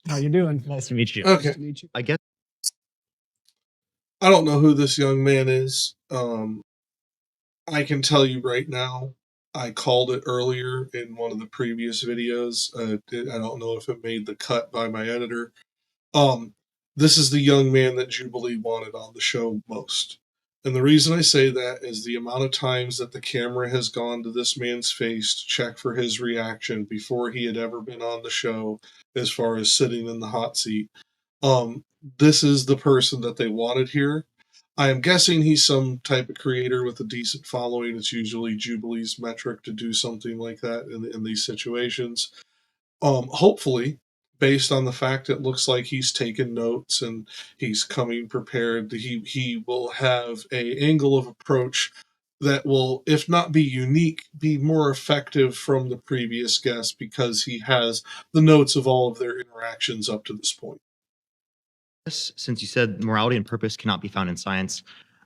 How you doing? Nice to meet you. Nice Okay, to meet you. I guess I don't know who this young man is. I can tell you right now, I called it earlier in one of the previous videos. I don't know if it made the cut by my editor. This is the young man that Jubilee wanted on the show most. And the reason I say that is the amount of times that the camera has gone to this man's face to check for his reaction before he had ever been on the show, as far as sitting in the hot seat. This is the person that they wanted here. I am guessing he's some type of creator with a decent following. It's usually Jubilee's metric to do something like that in these situations. Hopefully, based on the fact it looks like he's taken notes and he's coming prepared, he will have a angle of approach that will, if not be unique, be more effective from the previous guest because he has the notes of all of their interactions up to this point. since you said morality and purpose cannot be found in science,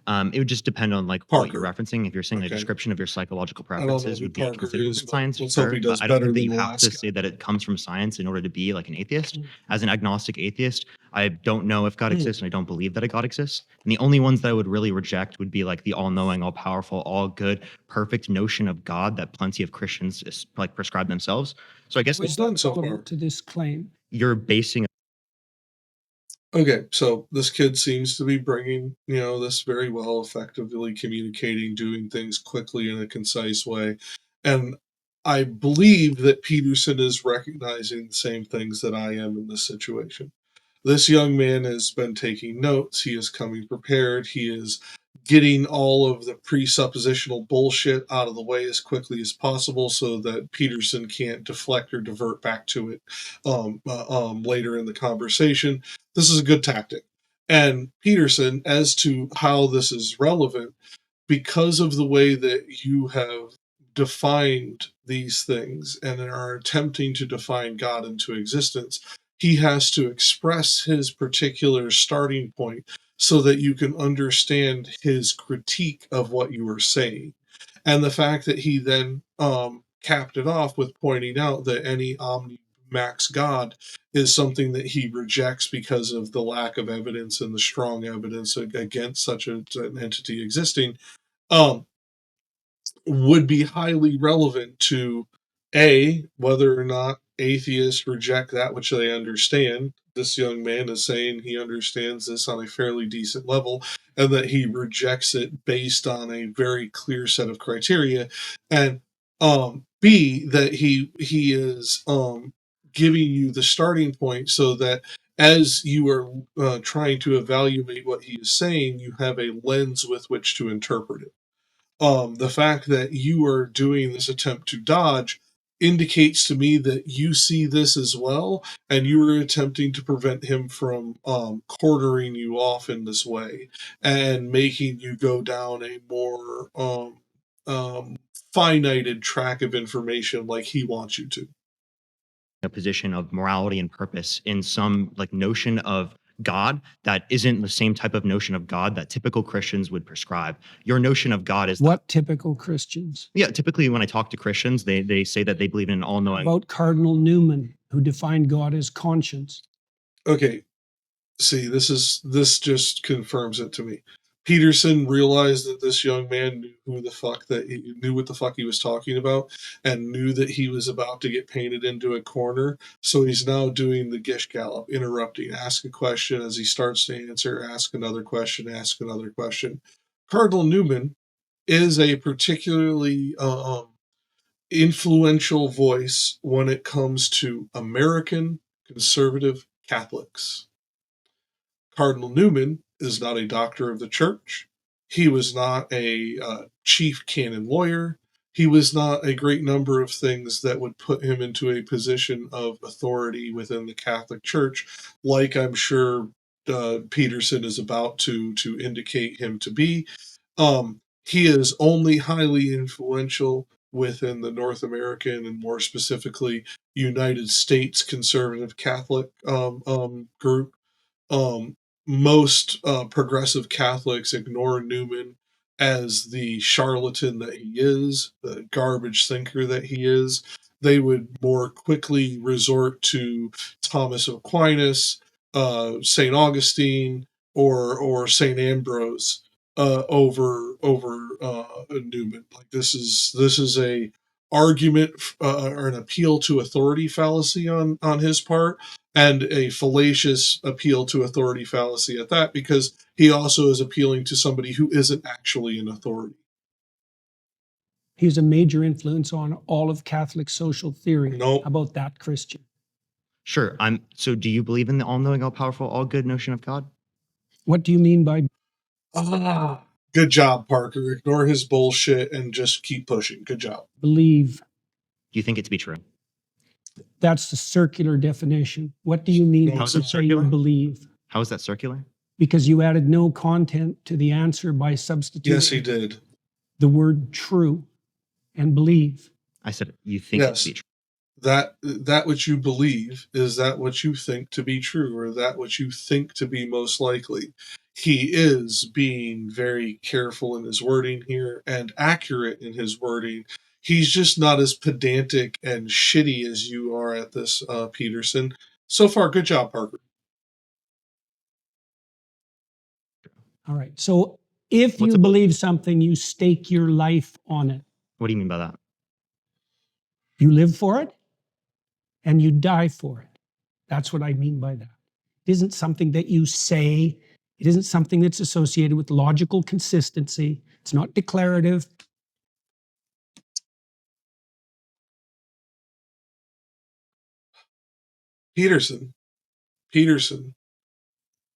it would just depend on like what you're Parker. referencing. If you're saying a Okay. description of your psychological I don't know preferences who would be Parker considered is, in but science, let's hope sure, he does but I don't better think that than you the have last to guy. say that it comes from science in order to be like an atheist. As an agnostic atheist, I don't know if God exists and I don't believe that a God exists. And the only ones that I would really reject would be like the all-knowing, all-powerful, all-good, perfect notion of God that plenty of Christians like prescribe themselves. So I guess It's done so far. To this claim. you're basing Okay, so this kid seems to be bringing, this very well, effectively communicating, doing things quickly in a concise way. And I believe that Peterson is recognizing the same things that I am in this situation. This young man has been taking notes. He is coming prepared. He is getting all of the presuppositional bullshit out of the way as quickly as possible so that Peterson can't deflect or divert back to it later in the conversation. This is a good tactic. And Peterson, as to how this is relevant, because of the way that you have defined these things and are attempting to define God into existence, he has to express his particular starting point so that you can understand his critique of what you are saying. And the fact that he then capped it off with pointing out that any omni-max God is something that he rejects because of the lack of evidence and the strong evidence against such an entity existing, would be highly relevant to whether or not atheists reject that which they understand. This young man is saying he understands this on a fairly decent level and that he rejects it based on a very clear set of criteria. And B, that he is giving you the starting point so that as you are trying to evaluate what he is saying, you have a lens with which to interpret it. The fact that you are doing this attempt to dodge indicates to me that you see this as well, and you are attempting to prevent him from cornering you off in this way and making you go down a more finited track of information like he wants you to. a position of morality and purpose in some like notion of God that isn't the same type of notion of God that typical Christians would prescribe. Your notion of God is What typical Christians? yeah, typically when I talk to Christians, they say that they believe in an all-knowing. About Cardinal Newman, who defined God as conscience. Okay, see, this just confirms it to me. Peterson realized that this young man knew what the fuck he was talking about, and knew that he was about to get painted into a corner. So he's now doing the Gish Gallop, interrupting, ask a question as he starts to answer, ask another question, ask another question. Cardinal Newman is a particularly influential voice when it comes to American conservative Catholics. Cardinal Newman is not a doctor of the church. He was not a chief canon lawyer. He was not a great number of things that would put him into a position of authority within the Catholic Church, like I'm sure Peterson is about to indicate him to be. He is only highly influential within the North American and more specifically United States conservative Catholic group. Most progressive Catholics ignore Newman as the charlatan that he is, the garbage thinker that he is, they would more quickly resort to Thomas of Aquinas, St. Augustine, or St. Ambrose over Newman. Like this is a argument or an appeal to authority fallacy on his part, and a fallacious appeal to authority fallacy at that, because he also is appealing to somebody who isn't actually an authority. He's a major influence on all of Catholic social theory. Nope. How about that, Christian? Sure. So do you believe in the all-knowing, all-powerful, all-good notion of God? What do you mean by Good job, Parker. Ignore his bullshit and just keep pushing. Good job. believe? Do you think it to be true? That's the circular definition. What do you mean No, when it's you not say you circular. believe? How is that circular? Because you added no content to the answer by substituting Yes, he did. the word true and believe. I said you think it Yes. to be true. That which you believe is that what you think to be true, or that what you think to be most likely. He is being very careful in his wording here and accurate in his wording. He's just not as pedantic and shitty as you are at this, Peterson. So far, good job, Parker. All right. So if What's you a- believe something, you stake your life on it. What do you mean by that? You live for it and you die for it. That's what I mean by that. It isn't something that you say. It isn't something that's associated with logical consistency. It's not declarative. Peterson,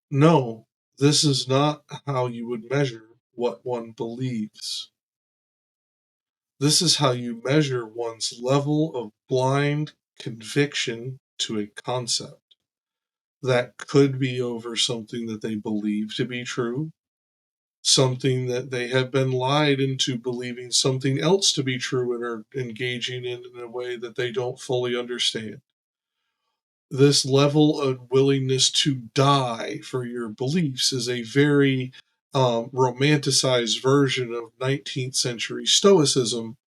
no, this is not how you would measure what one believes. This is how you measure one's level of blind conviction to a concept that could be over something that they believe to be true, something that they have been lied into believing something else to be true and are engaging in a way that they don't fully understand. This level of willingness to die for your beliefs is a very romanticized version of 19th century Stoicism,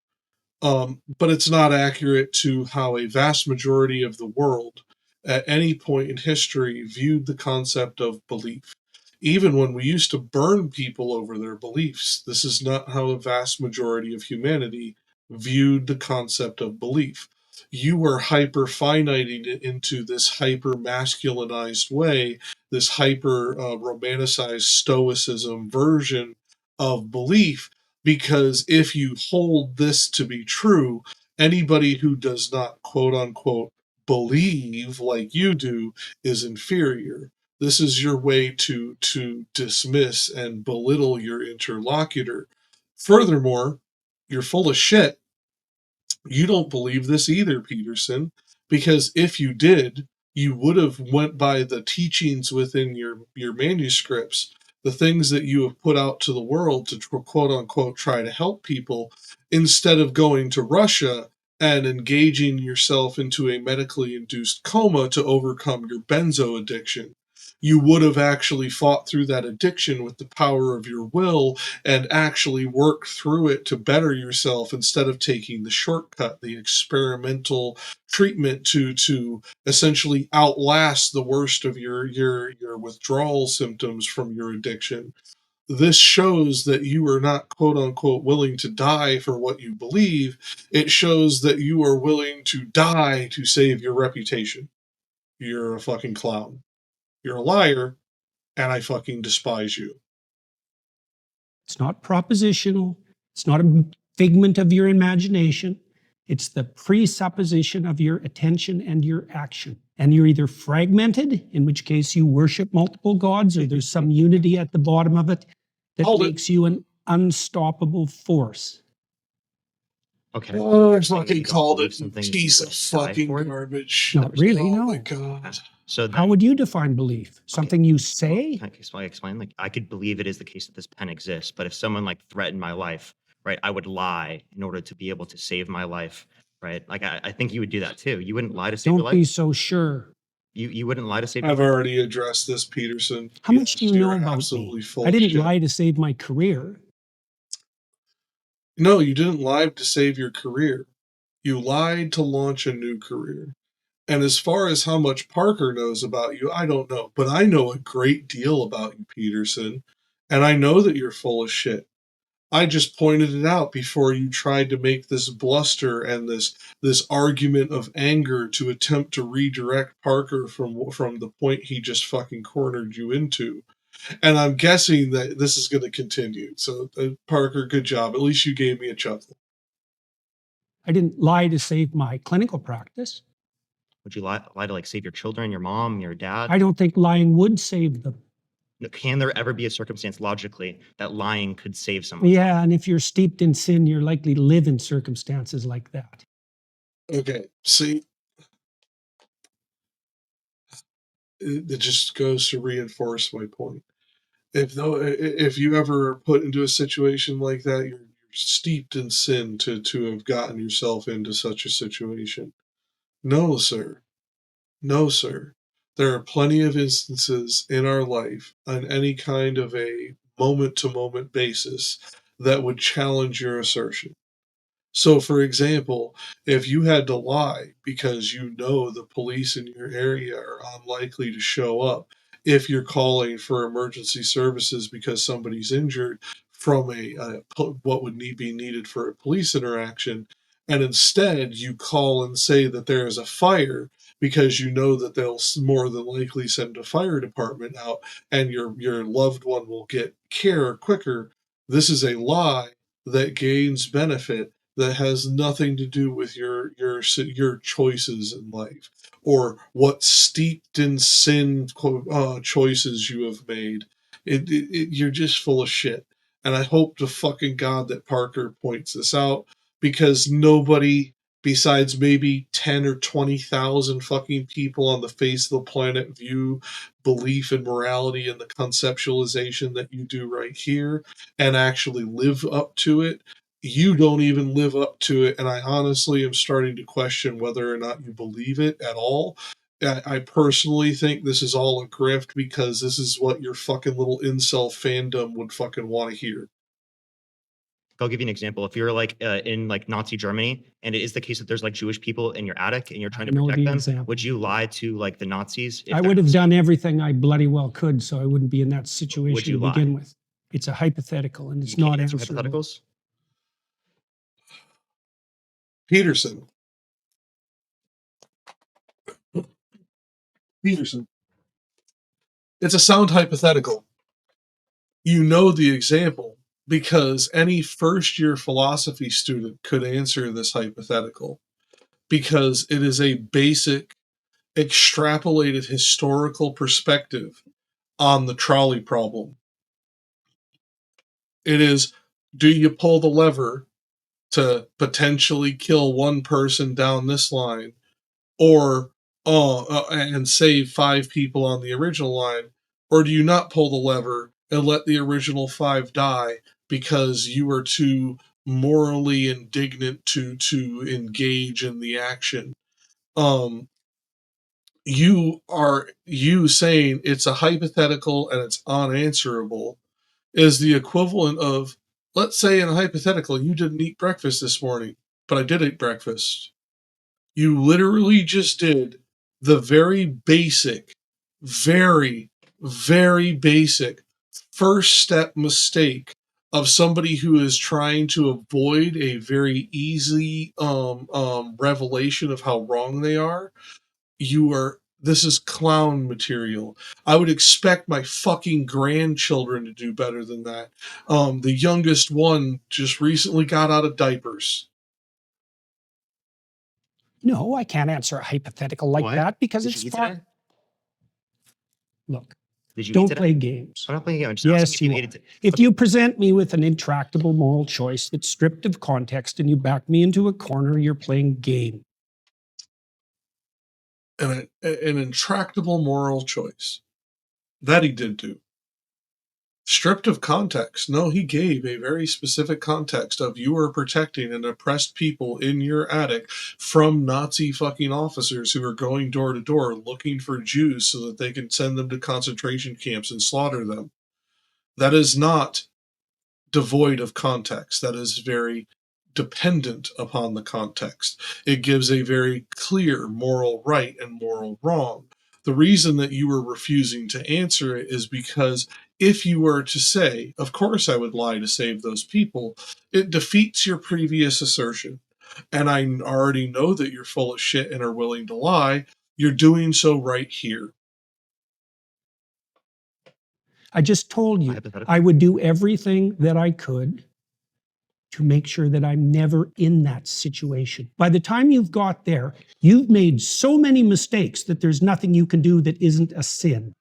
but it's not accurate to how a vast majority of the world at any point in history viewed the concept of belief. Even when we used to burn people over their beliefs, this is not how a vast majority of humanity viewed the concept of belief. You were hyper finiting it into this hyper masculinized way, this hyper romanticized Stoicism version of belief, because if you hold this to be true, anybody who does not quote unquote believe like you do is inferior. This is your way to dismiss and belittle your interlocutor. Furthermore, you're full of shit. You don't believe this either, Peterson, because if you did, you would have went by the teachings within your manuscripts, the things that you have put out to the world to quote unquote try to help people, instead of going to Russia and engaging yourself into a medically induced coma to overcome your benzo addiction. You would have actually fought through that addiction with the power of your will and actually work through it to better yourself, instead of taking the shortcut, the experimental treatment to essentially outlast the worst of your withdrawal symptoms from your addiction. This shows that you are not quote unquote willing to die for what you believe. It shows that you are willing to die to save your reputation. You're a fucking clown. You're a liar, and I fucking despise you. It's not propositional. It's not a figment of your imagination. It's the presupposition of your attention and your action. And you're either fragmented, in which case you worship multiple gods, or there's some unity at the bottom of it that Hold it. makes you an unstoppable force. Okay. Oh, I You're saying that fucking you don't called believe it. something, you Piece would of die fucking for it? garbage. Not really, Oh no. my god. So then, How would you define belief? Something you say? can I explain? Like, I could believe it is the case that this pen exists, but if someone like threatened my life, right, I would lie in order to be able to save my life, right? Like, I think you would do that too. You wouldn't lie to save your Don't life. be so sure. You wouldn't lie to save your I've life. already addressed this, Peterson. How much do you Yes, know you're about absolutely me? full I of didn't shit. lie to save my career. No, you didn't lie to save your career. You lied to launch a new career. And as far as how much Parker knows about you, I don't know. But I know a great deal about you, Peterson. And I know that you're full of shit. I just pointed it out before you tried to make this bluster and this argument of anger to attempt to redirect Parker from the point he just fucking cornered you into. And I'm guessing that this is going to continue. So, Parker, good job. At least you gave me a chuckle. I didn't lie to save my clinical practice. Would you lie to like save your children, your mom, your dad? I don't think lying would save them. Can there ever be a circumstance logically that lying could save someone? Yeah, and if you're steeped in sin, you're likely to live in circumstances like that. Okay, see, it just goes to reinforce my point. If you ever are put into a situation like that, you're steeped in sin to have gotten yourself into such a situation. No, sir. No, sir. There are plenty of instances in our life on any kind of a moment-to-moment basis that would challenge your assertion. So, for example, if you had to lie because you know the police in your area are unlikely to show up, if you're calling for emergency services because somebody's injured from what would be needed for a police interaction, and instead you call and say that there is a fire because you know that they'll more than likely send a fire department out and your loved one will get care quicker, this is a lie that gains benefit that has nothing to do with your choices in life or what steeped in sin choices you have made. You're just full of shit. And I hope to fucking God that Parker points this out because nobody besides maybe 10 or 20,000 fucking people on the face of the planet view belief in morality and the conceptualization that you do right here and actually live up to it. You don't even live up to it, and I honestly am starting to question whether or not you believe it at all. I personally think this is all a grift because this is what your fucking little incel fandom would fucking want to hear. I'll give you an example. If you're like in like Nazi Germany, and it is the case that there's like Jewish people in your attic, and you're trying to protect them, would you lie to like the Nazis? I would have done everything I bloody well could, so I wouldn't be in that situation to begin with. It's a hypothetical, and it's not answerable. Hypotheticals. Peterson. It's a sound hypothetical. You know the example because any first-year philosophy student could answer this hypothetical because it is a basic, extrapolated historical perspective on the trolley problem. It is, do you pull the lever to potentially kill one person down this line or and save 5 people on the original line, or do you not pull the lever and let the original 5 die because you are too morally indignant to engage in the action? You saying it's a hypothetical and it's unanswerable is the equivalent of, let's say in a hypothetical, you didn't eat breakfast this morning, but I did eat breakfast. You literally just did the very basic, very, very basic first step mistake of somebody who is trying to avoid a very easy revelation of how wrong they are. This is clown material. I would expect my fucking grandchildren to do better than that. The youngest one just recently got out of diapers. No, I can't answer a hypothetical like that because it's far. Look, don't play games. I'm not playing games. Yes, you are. If you present me with an intractable moral choice that's stripped of context and you back me into a corner, you're playing game. An intractable moral choice. That he did do. Stripped of context. No, he gave a very specific context of you are protecting an oppressed people in your attic from Nazi fucking officers who are going door to door looking for Jews so that they can send them to concentration camps and slaughter them. That is not devoid of context, that is very dependent upon the context. It gives a very clear moral right and moral wrong. The reason that you were refusing to answer it is because if you were to say, of course I would lie to save those people, it defeats your previous assertion. And I already know that you're full of shit and are willing to lie. You're doing so right here. I just told you Hypothetical. I would do everything that I could to make sure that I'm never in that situation. By the time you've got there, you've made so many mistakes that there's nothing you can do that isn't a sin.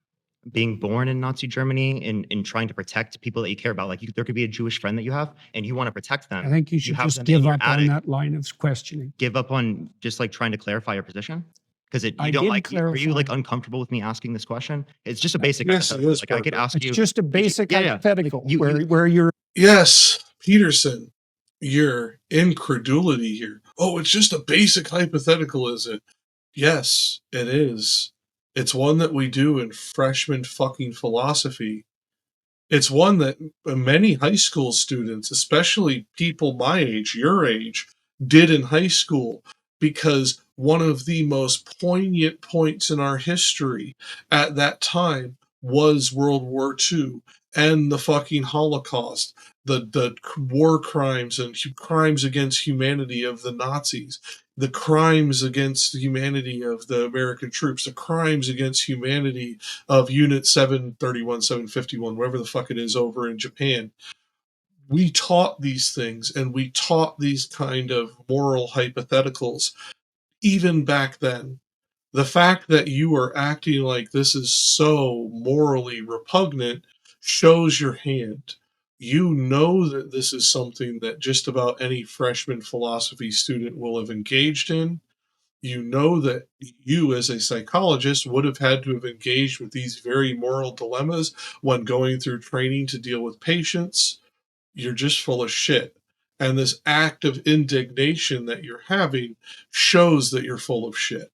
Being born in Nazi Germany and trying to protect people that you care about, like there could be a Jewish friend that you have and you want to protect them. I think you should have just them in give your up on attic. that line of questioning. Give up on just like trying to clarify your position? Because I you don't did like, are you like clarify. uncomfortable with me asking this question? It's just a basic Yes, it hypothetical. is, Like I could Parker. ask It's you. just a basic yeah, yeah. hypothetical Like, you- where you're Yes, Peterson, your incredulity here. Oh, it's just a basic hypothetical, is it? Yes, it is. It's one that we do in freshman fucking philosophy. It's one that many high school students, especially people my age, your age, did in high school, because one of the most poignant points in our history at that time was World War II and the fucking Holocaust, the war crimes and crimes against humanity of the Nazis, the crimes against humanity of the American troops, the crimes against humanity of Unit 731, 751, wherever the fuck it is over in Japan. We taught these things, and we taught these kind of moral hypotheticals even back then. The fact that you are acting like this is so morally repugnant shows your hand. You know that this is something that just about any freshman philosophy student will have engaged in. You know that you, as a psychologist, would have had to have engaged with these very moral dilemmas when going through training to deal with patients. You're just full of shit. And this act of indignation that you're having shows that you're full of shit.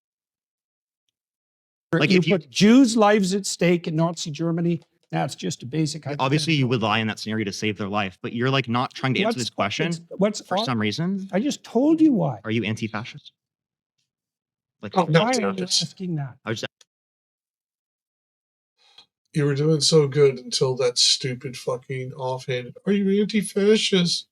Like you if you- put Jews' lives at stake in Nazi Germany. That's just a basic Obviously, you hypothetical. would lie in that scenario to save their life, but you're like not trying to answer this question for some reason. I just told you why. Are you anti-fascist? Like, Oh, no, Why are no, you just- asking that? I was just You were doing so good until that stupid fucking offhanded. Are you anti-fascist?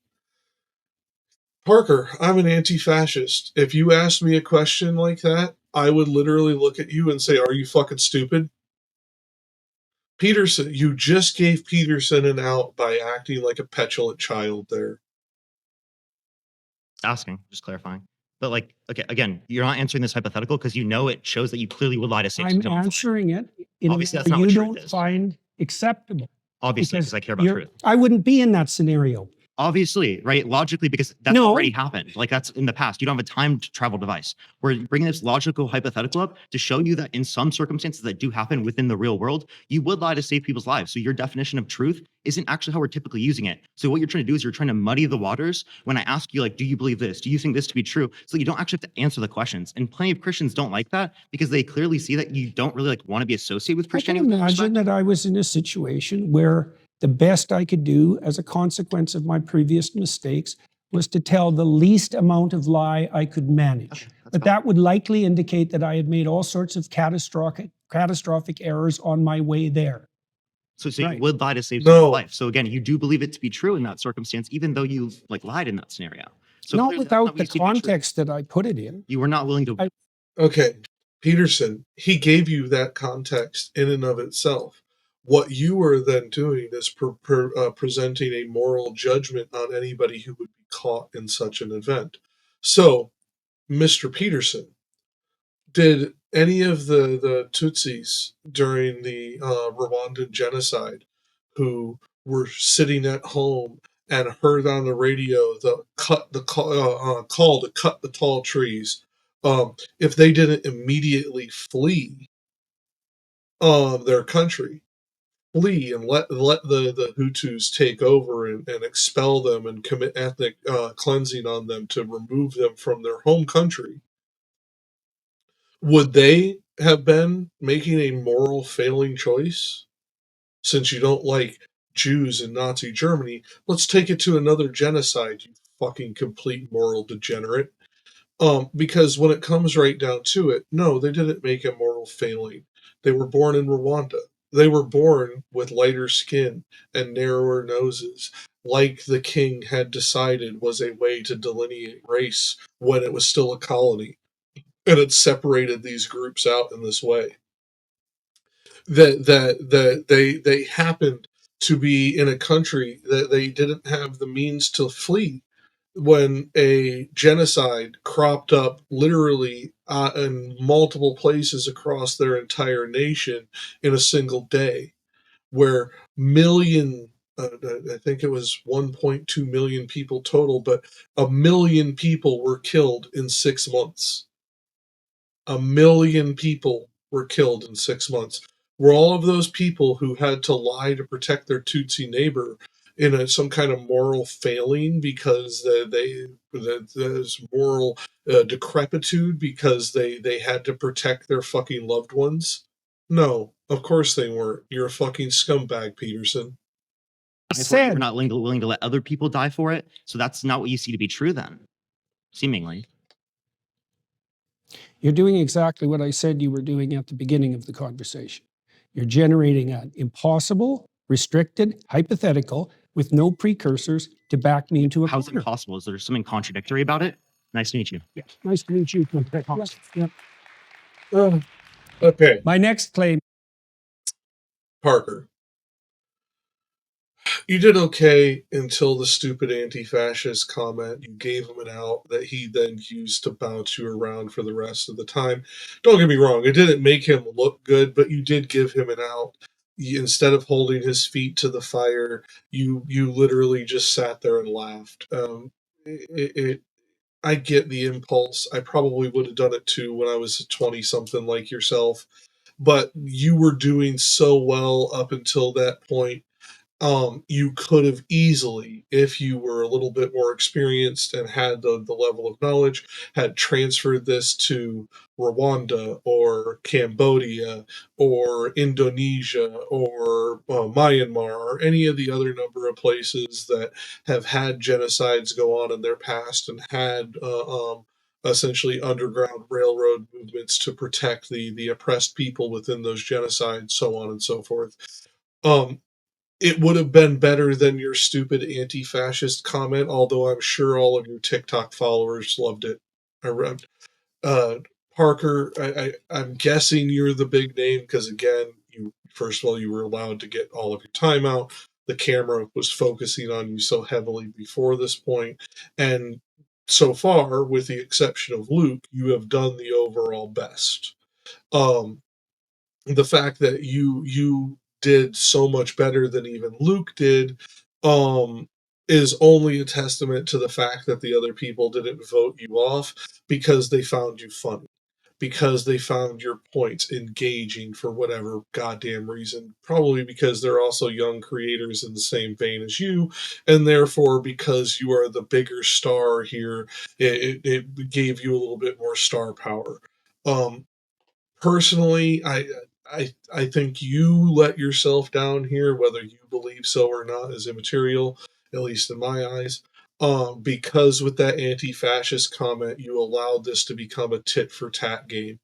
Parker, I'm an anti-fascist. If you asked me a question like that, I would literally look at you and say, "Are you fucking stupid?" Peterson, you just gave Peterson an out by acting like a petulant child there. asking, just clarifying. But like, okay, again, you're not answering this hypothetical because you know it shows that you clearly would lie to save I'm someone's life. answering it in a Obviously, way that's not you what truth don't is. find acceptable. Obviously, because I care about you're- truth. I wouldn't be in that scenario. Obviously, right? Logically, because that's No. already happened. Like that's in the past. You don't have a time travel device. We're bringing this logical hypothetical up to show you that in some circumstances that do happen within the real world, you would lie to save people's lives. So your definition of truth isn't actually how we're typically using it. So what you're trying to do is you're trying to muddy the waters when I ask you, like, do you believe this? Do you think this to be true? So you don't actually have to answer the questions. And plenty of Christians don't like that because they clearly see that you don't really like want to be associated with I can Christianity. imagine that I was in a situation where the best I could do as a consequence of my previous mistakes was to tell the least amount of lie I could manage. Okay, that's But fine. that would likely indicate that I had made all sorts of catastrophic errors on my way there. So Right. you would lie to save No. someone's life. So again, you do believe it to be true in that circumstance, even though you like lied in that scenario. So Not clearly that's not without what the you see to be true. context that I put it in. You were not willing to. Okay, Peterson, he gave you that context in and of itself. What you were then doing is presenting a moral judgment on anybody who would be caught in such an event. So, Mr. Peterson, did any of the Tutsis during the Rwandan genocide who were sitting at home and heard on the radio the call to cut the tall trees, if they didn't immediately flee their country, flee and let the Hutus take over and expel them and commit ethnic cleansing on them to remove them from their home country, would they have been making a moral failing choice? Since you don't like Jews in Nazi Germany. Let's take it to another genocide, you fucking complete moral degenerate. Because when it comes right down to it, no, they didn't make a moral failing. They were born in Rwanda. They were born with lighter skin and narrower noses, like the king had decided was a way to delineate race when it was still a colony. And it separated these groups out in this way. They happened to be in a country that they didn't have the means to flee when a genocide cropped up literally in multiple places across their entire nation in a single day, where I think it was 1.2 million people total, but 1 million people were killed in 6 months. 1 million people were killed in 6 months. Were all of those people who had to lie to protect their Tutsi neighbor in some kind of moral failing because there's moral decrepitude because they had to protect their fucking loved ones? No, of course they weren't. You're a fucking scumbag, Peterson. We're not willing to let other people die for it. So that's not what you see to be true then, seemingly. You're doing exactly what I said you were doing at the beginning of the conversation. You're generating an impossible, restricted, hypothetical with no precursors to back me into a How's it corner. possible? Is there something contradictory about it? Nice to meet you. Yeah. Nice to meet you. Yeah. Okay, My next claim. Parker. You did okay until the stupid anti-fascist comment. You gave him an out that he then used to bounce you around for the rest of the time. Don't get me wrong, it didn't make him look good, but you did give him an out. Instead of holding his feet to the fire, you literally just sat there and laughed. I get the impulse. I probably would have done it too when I was 20-something like yourself, but you were doing so well up until that point. You could have easily, if you were a little bit more experienced and had the level of knowledge, had transferred this to Rwanda or Cambodia or Indonesia or Myanmar or any of the other number of places that have had genocides go on in their past and had essentially underground railroad movements to protect the oppressed people within those genocides, so on and so forth. It would have been better than your stupid anti-fascist comment, although I'm sure all of your TikTok followers loved it. Parker, I'm guessing you're the big name because, again, first of all, you were allowed to get all of your time out. The camera was focusing on you so heavily before this point. And so far, with the exception of Luke, you have done the overall best. The fact that you did so much better than even Luke did is only a testament to the fact that the other people didn't vote you off because they found you funny, because they found your points engaging for whatever goddamn reason, probably because they're also young creators in the same vein as you, and therefore because you are the bigger star here, it gave you a little bit more star power. Personally, I think you let yourself down here, whether you believe so or not is immaterial, at least in my eyes. Because with that anti-fascist comment, you allowed this to become a tit-for-tat game.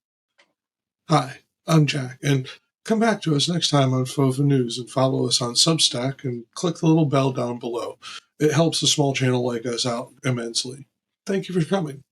Hi, I'm Jakk, and come back to us next time on FOFANews and follow us on Substack and click the little bell down below. It helps a small channel like us out immensely. Thank you for coming.